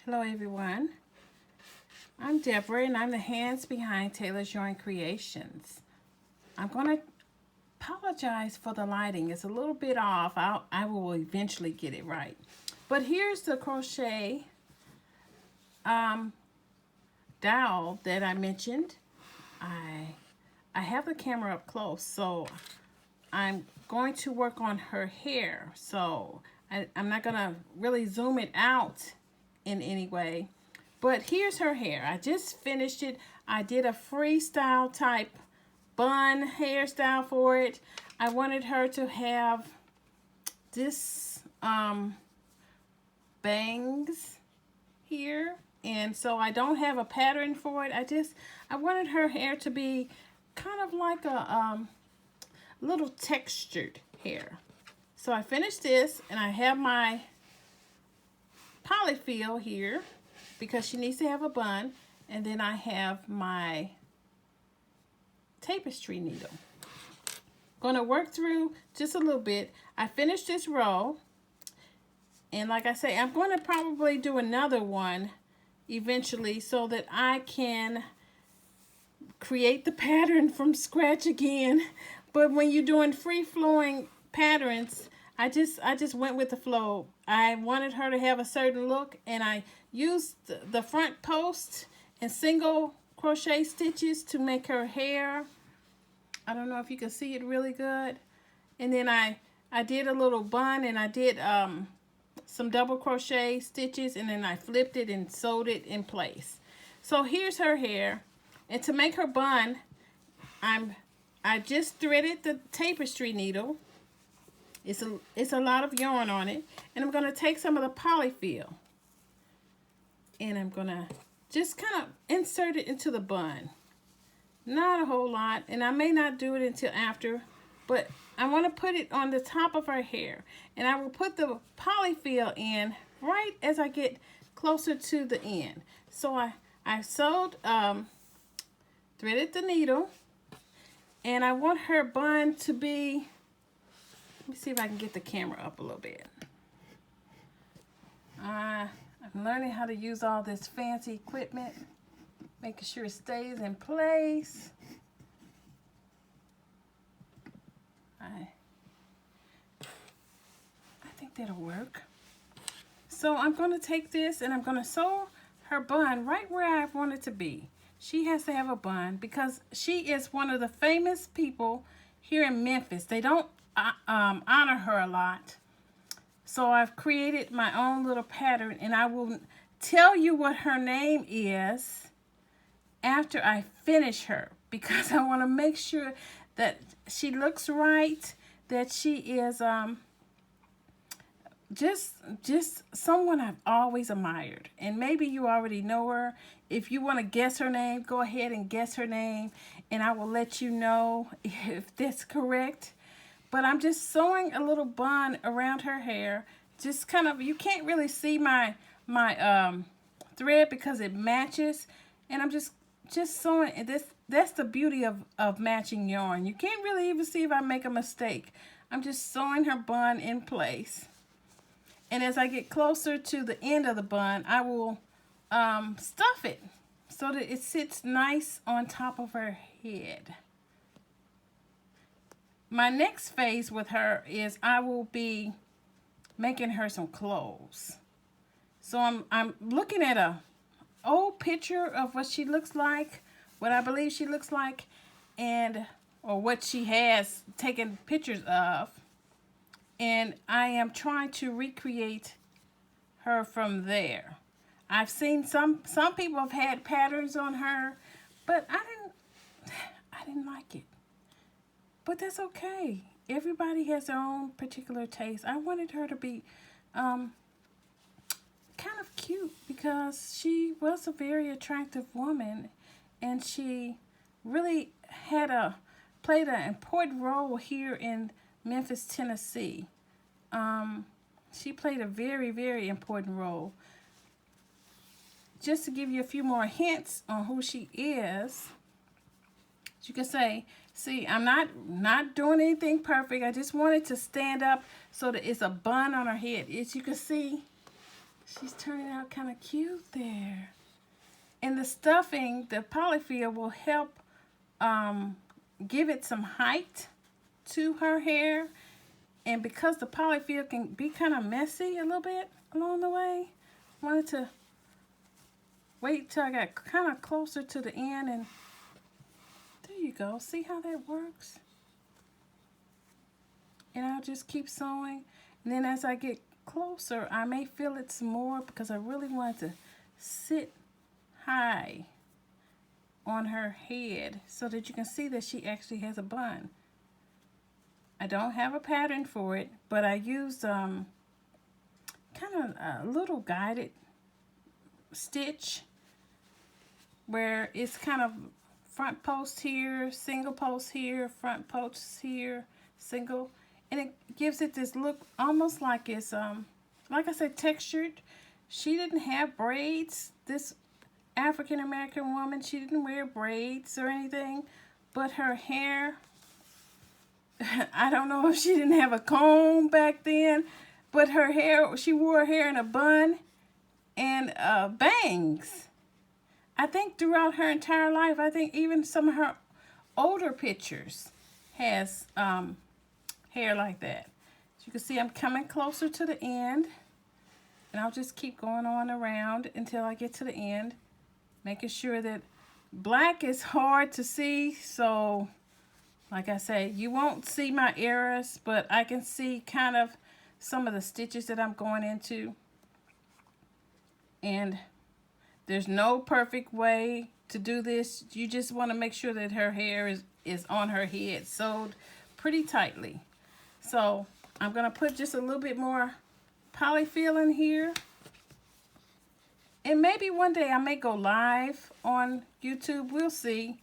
Hello everyone, I'm Deborah and I'm the hands behind Taylor's Yarn Creations. I'm going to apologize for the lighting. It's a little bit off. I will eventually get it right. But here's the crochet dowel that I mentioned. I have the camera up close, so I'm going to work on her hair. So I'm not going to really zoom it out in any way. But here's her hair. I just finished it. I did a freestyle type bun hairstyle for it. I wanted her to have this bangs here. And so I don't have a pattern for it. I wanted her hair to be kind of like a little textured hair. So I finished this and I have my polyfill here because she needs to have a bun, and then I have my tapestry needle. Going to work through just a little bit. I finished this row, and like I say, I'm going to probably do another one eventually so that I can create the pattern from scratch again. But when you're doing free-flowing patterns, I just went with the flow. I wanted her to have a certain look, and I used the front post and single crochet stitches to make her hair. I don't know if you can see it really good. And then I did a little bun, and I did some double crochet stitches, and then I flipped it and sewed it in place. So here's her hair. And to make her bun, I just threaded the tapestry needle. It's a lot of yarn on it, and I'm going to take some of the polyfill, and I'm going to just kind of insert it into the bun. Not a whole lot, and I may not do it until after, but I want to put it on the top of her hair, and I will put the polyfill in right as I get closer to the end. So I sewed, threaded the needle, and I want her bun to be, let me see if I can get the camera up a little bit. I'm learning how to use all this fancy equipment, making sure it stays in place. I think that'll work. So I'm going to take this and I'm going to sew her bun right where I want it to be. She has to have a bun because she is one of the famous people here in Memphis. They don't honor her a lot. So I've created my own little pattern, and I will tell you what her name is after I finish her, because I want to make sure that she looks right, that she is just someone I've always admired. And maybe you already know her. If you want to guess her name, go ahead and guess her name, and I will let you know if that's correct. But I'm just sewing a little bun around her hair. Just kind of, you can't really see my thread because it matches. And I'm just sewing. And that's the beauty of matching yarn. You can't really even see if I make a mistake. I'm just sewing her bun in place. And as I get closer to the end of the bun, I will stuff it so that it sits nice on top of her head. My next phase with her is I will be making her some clothes. So I'm looking at a old picture of what she looks like, what I believe she looks like, or what she has taken pictures of. And I am trying to recreate her from there. I've seen some people have had patterns on her, but I didn't like it. But that's okay. Everybody has their own particular taste. I wanted her to be kind of cute because she was a very attractive woman, and she really played an important role here in Memphis, Tennessee. She played a very, very important role. Just to give you a few more hints on who she is, you can say, see, I'm not doing anything perfect. I just wanted to stand up so that it's a bun on her head. As you can see, She's turning out kind of cute there. And the stuffing, the polyfill will help give it some height to her hair. And because the polyfill can be kind of messy a little bit along the way, I wanted to wait till I got kind of closer to the end, and there you go. See how that works? And I'll just keep sewing. And then as I get closer, I may fill it some more because I really want to sit high on her head so that you can see that she actually has a bun. I don't have a pattern for it, but I used kind of a little guided stitch where it's kind of front post here, single post here, front post here, single, and it gives it this look almost like it's like I said, textured. She didn't have braids. This African American woman, she didn't wear braids or anything, but her hair, I don't know if she didn't have a comb back then, but her hair, she wore her hair in a bun and bangs. I think throughout her entire life, I think even some of her older pictures has hair like that. As you can see, I'm coming closer to the end, and I'll just keep going on around until I get to the end, making sure that black is hard to see, so like I say, you won't see my errors, but I can see kind of some of the stitches that I'm going into. And there's no perfect way to do this. You just want to make sure that her hair is on her head, sewed pretty tightly. So I'm going to put just a little bit more polyfill in here. And maybe one day I may go live on YouTube. We'll see.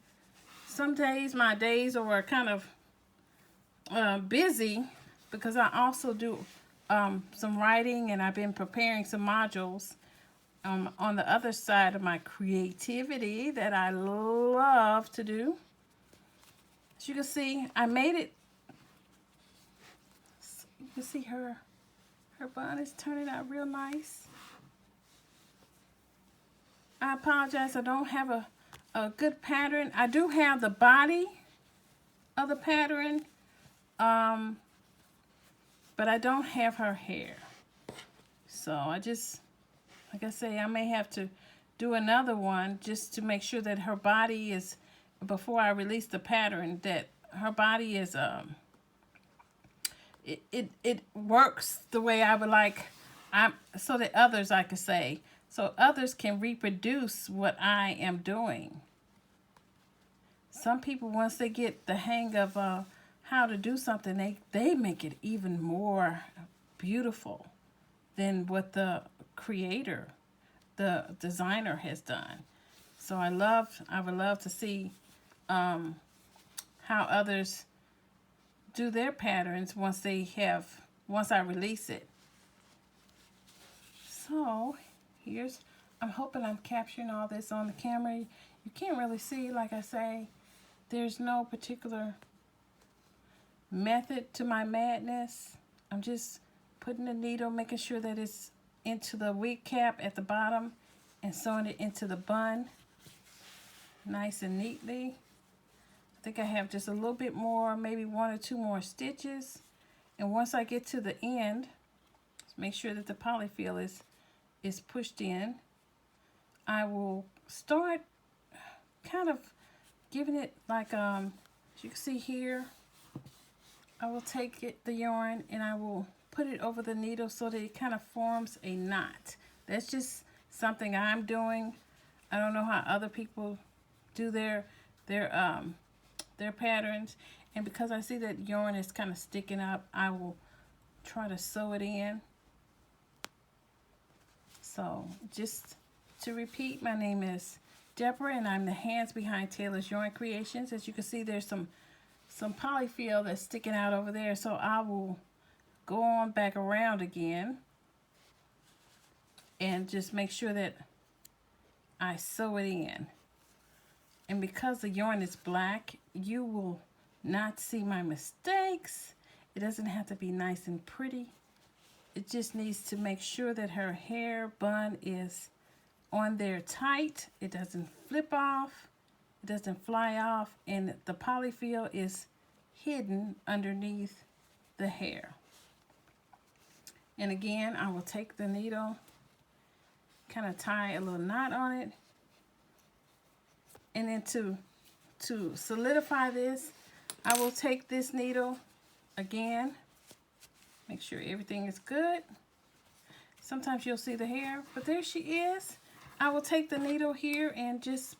Some days, my days are kind of busy because I also do some writing, and I've been preparing some modules on the other side of my creativity that I love to do. As you can see, I made it. You can see her bun is turning out real nice. I apologize, I don't have a good pattern. I do have the body of the pattern, but I don't have her hair. So I just, like I say, I may have to do another one just to make sure that her body is, before I release the pattern, that her body is, it works the way I would like, so that others, I could say, so others can reproduce what I am doing. Some people, once they get the hang of how to do something, they make it even more beautiful than what the creator, the designer has done. So I would love to see how others do their patterns once I release it. So I'm hoping I'm capturing all this on the camera. You can't really see, like I say, there's no particular method to my madness. I'm just putting the needle, making sure that it's into the wig cap at the bottom and sewing it into the bun nice and neatly. I think I have just a little bit more, maybe 1 or 2 more stitches. And once I get to the end, make sure that the polyfill is pushed in. I will start kind of giving it like, as you can see here, I will take the yarn and I will put it over the needle so that it kind of forms a knot. That's just something I'm doing. I don't know how other people do their patterns. And because I see that yarn is kind of sticking up, I will try to sew it in. So just to repeat, my name is Deborah, and I'm the hands behind Taylor's Yarn Creations. As you can see, there's some polyfill that's sticking out over there, so I will go on back around again and just make sure that I sew it in. And because the yarn is black, you will not see my mistakes. It doesn't have to be nice and pretty. it just needs to make sure that her hair bun is on there tight. It doesn't flip off. It doesn't fly off. And the polyfill is hidden underneath the hair. And again, I will take the needle, kind of tie a little knot on it. And then to solidify this, I will take this needle again. Make sure everything is good. Sometimes you'll see the hair, but there she is. I will take the needle here and just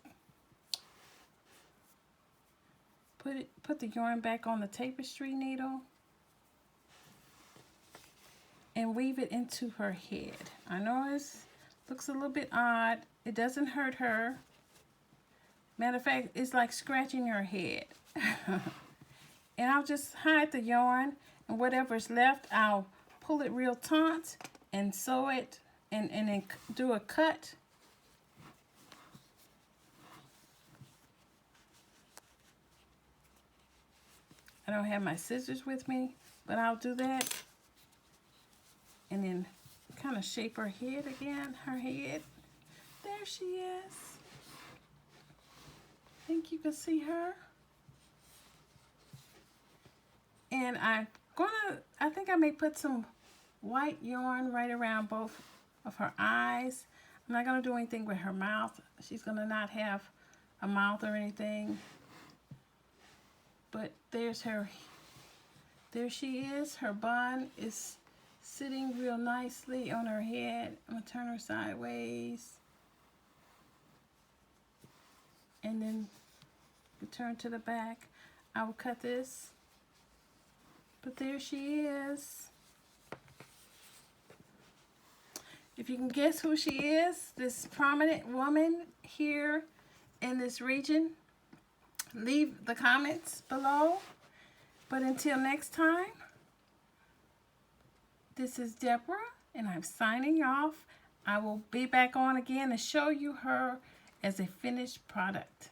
put the yarn back on the tapestry needle and weave it into her head. I know it looks a little bit odd. It doesn't hurt her. Matter of fact, it's like scratching her head. And I'll just hide the yarn, and whatever's left, I'll pull it real taut and sew it and then do a cut. I don't have my scissors with me, but I'll do that. And then kind of shape her head again, her head. There she is. I think you can see her. And I think I may put some white yarn right around both of her eyes. I'm not gonna do anything with her mouth. She's gonna not have a mouth or anything. But there's her, there she is. Her bun is sitting real nicely on her head. I'm gonna turn her sideways. And then return to the back. I will cut this. But there she is. If you can guess who she is, this prominent woman here in this region, leave the comments below. But until next time, this is Deborah, and I'm signing off. I will be back on again to show you her as a finished product.